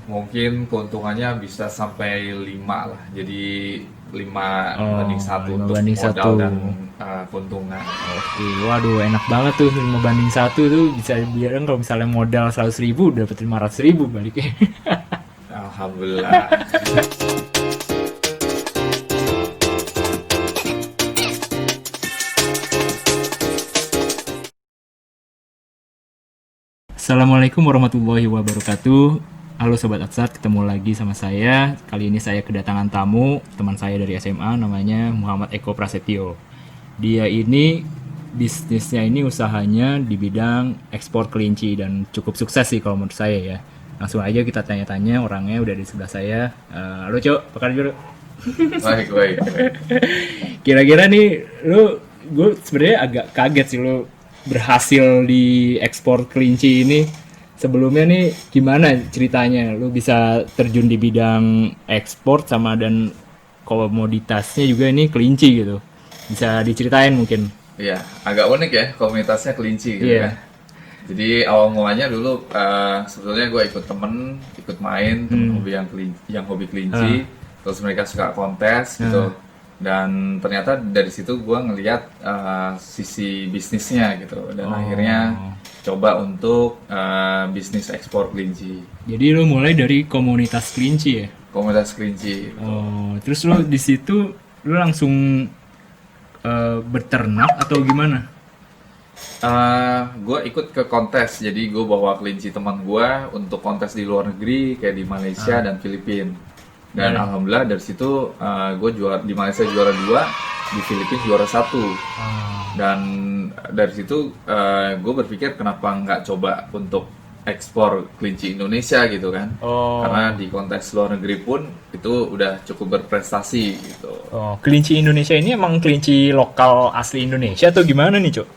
mungkin keuntungannya bisa sampai 5 lah. Jadi 5 Oh, banding satu 5 untuk banding modal satu. dan keuntungan. Oke, waduh enak banget tuh 5 banding satu tuh bisa bilang kalau misalnya modal 100.000 dapat 500.000 baliknya. Alhamdulillah. Assalamualaikum warahmatullahi wabarakatuh. Halo Sobat Atsat, ketemu lagi sama saya. Kali ini saya kedatangan tamu, teman saya dari SMA, namanya Muhammad Eko Prasetyo. Dia ini bisnisnya ini usahanya di bidang ekspor kelinci dan cukup sukses sih kalau menurut saya ya. Langsung aja kita tanya-tanya, orangnya udah di sebelah saya. Halo Cok, apa kabar? Baik, baik. Kira-kira nih gue sebenarnya agak kaget sih lo berhasil di ekspor kelinci ini. Sebelumnya nih gimana ceritanya lu bisa terjun di bidang ekspor sama dan komoditasnya juga ini kelinci gitu. Bisa diceritain mungkin. Iya, agak unik ya komunitasnya kelinci gitu Iya. kan. Jadi awal mulanya dulu sebetulnya gue ikut temen, ikut main temen hobi yang hobi kelinci, terus mereka suka kontes gitu. Dan ternyata dari situ gue ngelihat sisi bisnisnya gitu. Dan akhirnya coba untuk bisnis ekspor kelinci, Jadi lu mulai dari komunitas kelinci ya. komunitas kelinci. Oh, terus lu di situ lu langsung beternak atau gimana? Gue ikut ke kontes, jadi gue bawa kelinci teman gue untuk kontes di luar negeri kayak di Malaysia dan Filipina. Dan alhamdulillah dari situ gue juara di Malaysia juara 2, di Filipina juara 1. Dan dari situ gue berpikir kenapa nggak coba untuk ekspor kelinci Indonesia gitu kan? Oh. Karena di kontes luar negeri pun itu udah cukup berprestasi gitu. Oh, kelinci Indonesia ini emang kelinci lokal asli Indonesia atau gimana nih, Cok?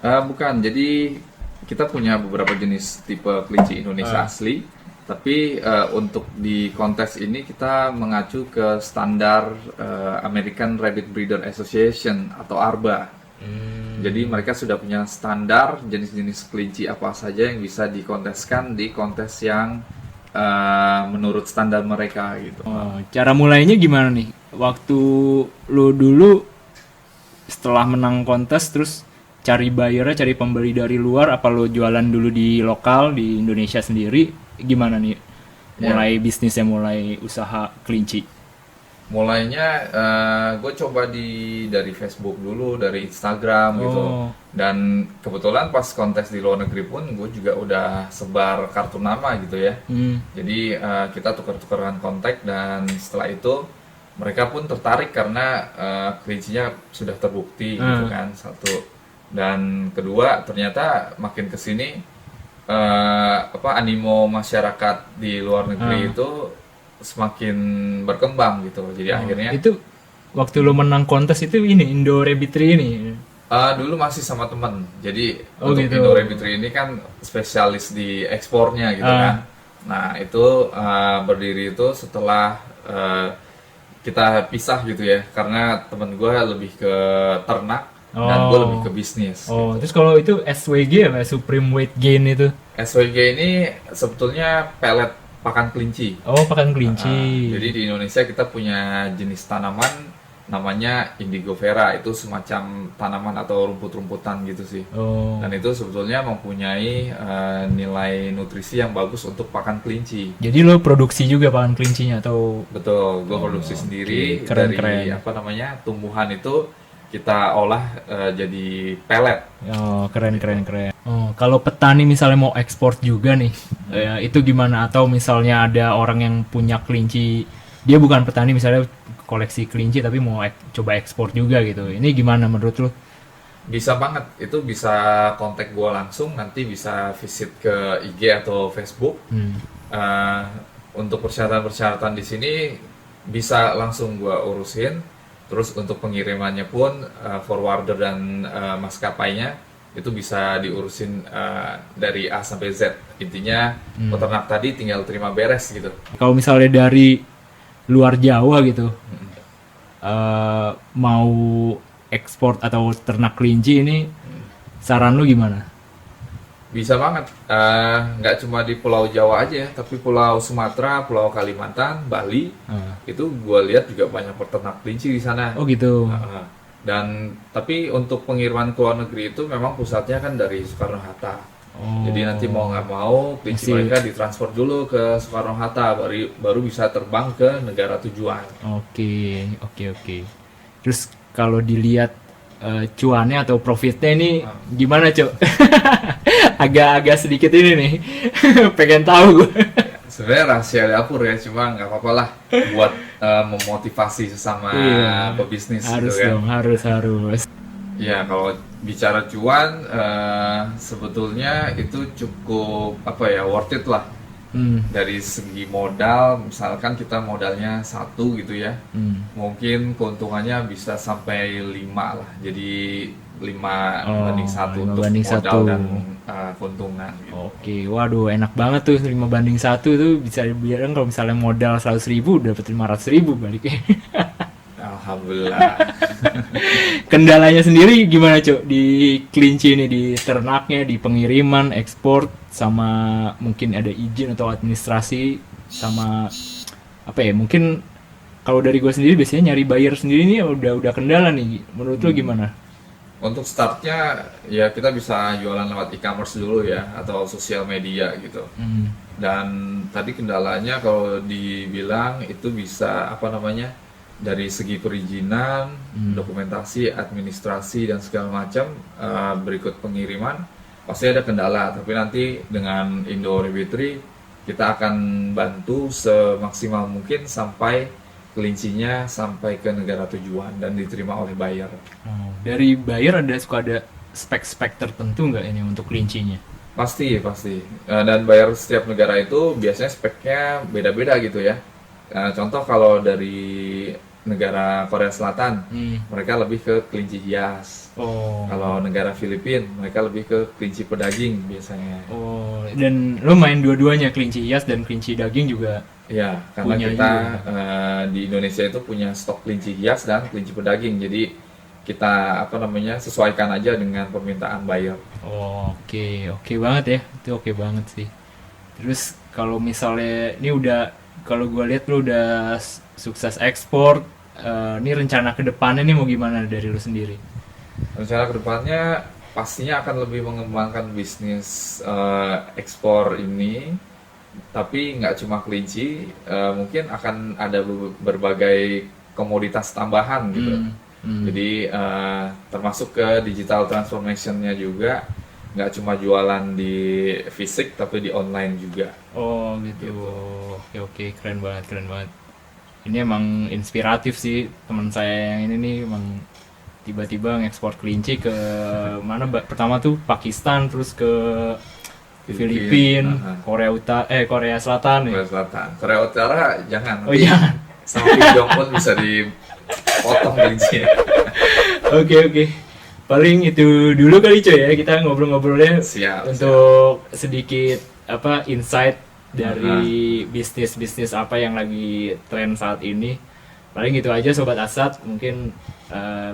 Bukan, jadi kita punya beberapa jenis tipe kelinci Indonesia asli, tapi untuk di kontes ini kita mengacu ke standar American Rabbit Breeder Association atau ARBA. Jadi mereka sudah punya standar jenis-jenis kelinci apa saja yang bisa dikonteskan di kontes yang menurut standar mereka gitu. Oh, cara mulainya gimana nih? Waktu lu dulu setelah menang kontes terus cari buyernya, cari pembeli dari luar, apa lu jualan dulu di lokal di Indonesia sendiri? Gimana nih? Mulai bisnisnya, mulai usaha kelinci. Mulainya gue coba dari Facebook dulu, dari Instagram gitu. Oh. Dan kebetulan pas kontes di luar negeri pun gue juga udah sebar kartu nama gitu ya. Jadi kita tukar-tukaran kontak dan setelah itu mereka pun tertarik karena kelincinya sudah terbukti gitu kan, satu. Dan kedua ternyata makin kesini animo masyarakat di luar negeri itu semakin berkembang gitu. Jadi akhirnya Itu waktu lu menang kontes itu ini Indo Rabbitry ini. dulu masih sama temen. Jadi Oh, untuk gitu. Indo Rabbitry ini kan spesialis di ekspornya gitu kan. Nah itu berdiri itu setelah kita pisah gitu ya. Karena temen gue lebih ke ternak dan gue lebih ke bisnis. Oh, terus kalau itu SWG apa Supreme Weight Gain itu? SWG ini sebetulnya pelet pakan kelinci. Oh, pakan kelinci. Jadi di Indonesia kita punya jenis tanaman namanya indigo vera, itu semacam tanaman atau rumput-rumputan gitu sih. Oh. Dan itu sebetulnya mempunyai nilai nutrisi yang bagus untuk pakan kelinci. Jadi lo produksi juga pakan kelincinya atau Betul, gue produksi sendiri Keren, dari keren. tumbuhan itu kita olah jadi pelet. oh, keren keren keren. Oh, kalau petani misalnya mau ekspor juga nih, ya, itu gimana? Atau misalnya ada orang yang punya kelinci, dia bukan petani misalnya koleksi kelinci tapi mau coba ekspor juga gitu. Ini gimana menurut lo? Bisa banget, itu bisa kontak gue langsung, nanti bisa visit ke IG atau Facebook. Eh, untuk persyaratan-persyaratan di sini bisa langsung gue urusin. Terus untuk pengirimannya pun forwarder dan maskapainya itu bisa diurusin dari A sampai Z. Intinya peternak tadi tinggal terima beres gitu. Kalau misalnya dari luar Jawa gitu, mau ekspor atau ternak kelinci ini, saran lu gimana? Bisa banget. Nggak cuma di Pulau Jawa aja, tapi Pulau Sumatera, Pulau Kalimantan, Bali, itu gue lihat juga banyak peternak kelinci di sana. Oh gitu. Dan tapi untuk pengiriman ke luar negeri itu memang pusatnya kan dari Soekarno-Hatta. Jadi nanti mau nggak mau kelinci mereka ditransfer dulu ke Soekarno-Hatta, baru bisa terbang ke negara tujuan. Oke. Terus kalau dilihat cuannya atau profitnya ini gimana, Cok? Agak sedikit ini nih. Pengen tahu gue. Sebenarnya rahasia dapur ya, cuma nggak apa-apa lah buat memotivasi sesama pebisnis Harus gitu kan. dong, harus. Ya kalau bicara cuan, sebetulnya itu cukup worth it lah. Dari segi modal, misalkan kita modalnya 1 gitu ya, mungkin keuntungannya bisa sampai 5 lah. Jadi 5 banding 1 untuk 5:1. modal dan keuntungan gitu. Oke, waduh enak banget tuh 5:1 tuh, bisa dibilang kalau misalnya modal 100.000 dapat 500.000 baliknya. Alhamdulillah. Kendalanya sendiri gimana, Cok? Di kelinci ini, di ternaknya, di pengiriman, ekspor, sama mungkin ada izin atau administrasi, sama apa ya? Mungkin kalau dari gue sendiri biasanya nyari buyer sendiri nih udah kendala nih. Menurut lo gimana? Untuk startnya ya kita bisa jualan lewat e-commerce dulu ya, atau sosial media gitu. Dan tadi kendalanya kalau dibilang itu bisa dari segi perizinan, dokumentasi, administrasi dan segala macam, berikut pengiriman pasti ada kendala. Tapi nanti dengan Indo Rabbitry kita akan bantu semaksimal mungkin sampai kelincinya sampai ke negara tujuan dan diterima oleh buyer. Dari buyer suka ada spek-spek tertentu nggak ini untuk kelincinya? Pasti. Dan buyer setiap negara itu biasanya speknya beda-beda gitu ya. Contoh kalau dari negara Korea Selatan, mereka lebih ke kelinci hias. Kalau negara Filipina, mereka lebih ke kelinci pedaging biasanya. Dan lo main dua-duanya, kelinci hias dan kelinci daging juga? Ya, karena kita di Indonesia itu punya stok kelinci hias dan kelinci pedaging. Jadi kita sesuaikan aja dengan permintaan buyer. Oke banget ya, itu oke banget sih. Terus kalau misalnya ini kalau gue lihat lo udah sukses ekspor, ini rencana kedepannya nih mau gimana dari lo sendiri? Rencana kedepannya pastinya akan lebih mengembangkan bisnis ekspor ini, tapi nggak cuma kelinci, mungkin akan ada berbagai komoditas tambahan gitu. Jadi termasuk ke digital transformation-nya juga, nggak cuma jualan di fisik tapi di online juga. Gitu. Oke, keren banget. Ini emang inspiratif sih, teman saya yang ini nih emang tiba-tiba ngekspor kelinci ke mana? Pertama tuh Pakistan, terus ke Filipina, Korea Selatan. Korea Utara jangan. Jangan. Sama Kim Jong Un bisa dipotong kelincinya. Oke. Paling itu dulu kali, coy ya, kita ngobrol-ngobrolnya. Siap. Untuk sedikit insight dari bisnis apa yang lagi tren saat ini. Paling gitu aja Sobat Asat. Mungkin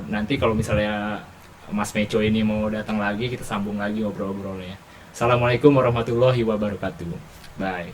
nanti kalau misalnya Mas Meco ini mau datang lagi, kita sambung lagi ngobrol-ngobrolnya. Assalamualaikum warahmatullahi wabarakatuh. Bye.